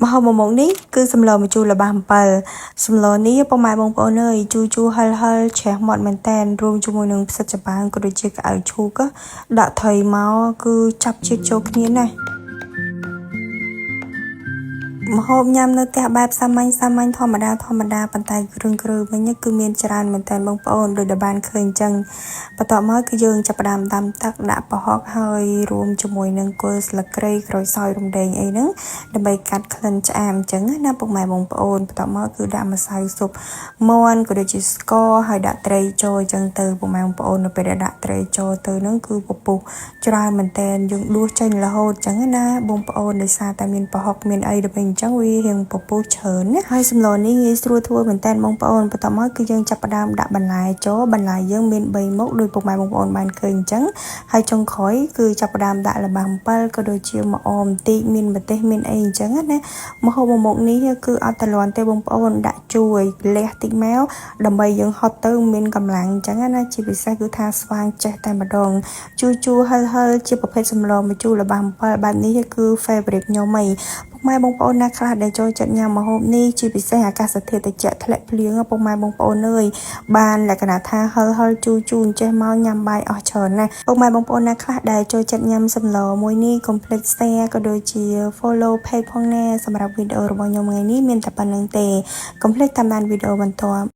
ម្ហូបមុខនេះគឺសម្លម្ជូរល្បាំ7សម្លនេះពុកម៉ែបងប្អូនអើយជូរហិលឆេះមាត់មែនតែនរួមជាមួយនឹងផ្សិតចំបើងក៏ដូចជាក្អៅឈូកដាក់ថៃមកគឺចាប់ជាតិចូលគ្នាណាស់ម្ហូបញ៉ាំនៅផ្ទះបែបសាមញ្ញធម្មតាប៉ុន្តែគ្រឿងវិញគឺមានច្រើនមែនតើបងប្អូនដូចដែលបានឃើញអញ្ចឹងបន្ទាប់មកគឺយើងចាប់ផ្ដើមដាំទឹកដាក់ប្រហុកហើយរួមជាមួយនឹងគល់ស្លឹកគ្រៃក្រូចសើចរំដេងអីហ្នឹងដើម្បីកាត់ក្លិនឆ្អាបអញ្ចឹងណាពុកម៉ែបងប្អូនបន្ទាប់មកគឺដាក់ម្សៅស៊ុបមាន់ក៏ដូចជាស្ករហើយដាក់ត្រីចូលអញ្ចឹងទៅពុកម៉ែបងប្អូននៅពេលដែលដាក់ត្រីចូលទៅហ្នឹងគឺពពុះច្រើនមែនតើយើងដួសចេញរហូតអញ្ចឹងណាបងប្អូនដោយសារតែមានប្រហុកមានអីទៅវិញអញ្ចឹងវារៀងពពុះច្រើនណាហើយសម្លនេះងាយស្រួលធ្វើមែនតើបងប្អូនបន្ទាប់មកគឺយើងចាប់ផ្ដើមដាក់បន្លែចូលបន្លែយើងមាន3មុខដោយពុកម៉ែបងប្អូនបានឃើញអញ្ចឹងហើយចុងក្រោយគឺចាប់ផ្ដើមដាក់ល្បាំ7ក៏ដូចជាម្អមបន្តិចមានម្ទេសមានអីអញ្ចឹងណាម្ហូបមុខនេះគឺអត់តលាន់ទេបងប្អូនដាក់ជួយលះតិចមកដើម្បីយើងហត់ទៅមានកម្លាំងអញ្ចឹងណាជាពិសេសគឺថាស្វាងចេះតែម្ដងជូរហិលជាប្រភេទសម្លម្ជូរល្បាំ7បែបនេះគឺ favorite ខ្ញុំហីពុកម៉ែបងប្អូនណាខ្លះដែលចូលចិត្តញ៉ាំម្ហូបនេះជាពិសេសអាកាសធាតុត្រជាក់ធ្លាក់ភ្លៀងពុកម៉ែបងប្អូនអើយបានលក្ខណៈថាហិលជូរចេះមកញ៉ាំបាយអស់ច្រើនណាស់ពុកម៉ែបងប្អូនណាខ្លះដែលចូលចិត្តញ៉ាំសម្លមួយនេះកុំភ្លេច share ក៏ដូចជា follow page ផងណាសម្រាប់វីដេអូរបស់ខ្ញុំថ្ងៃនេះមានតែប៉ុណ្្នឹងទេកុំភ្លេចតាមដានវីដេអូបន្ទាប់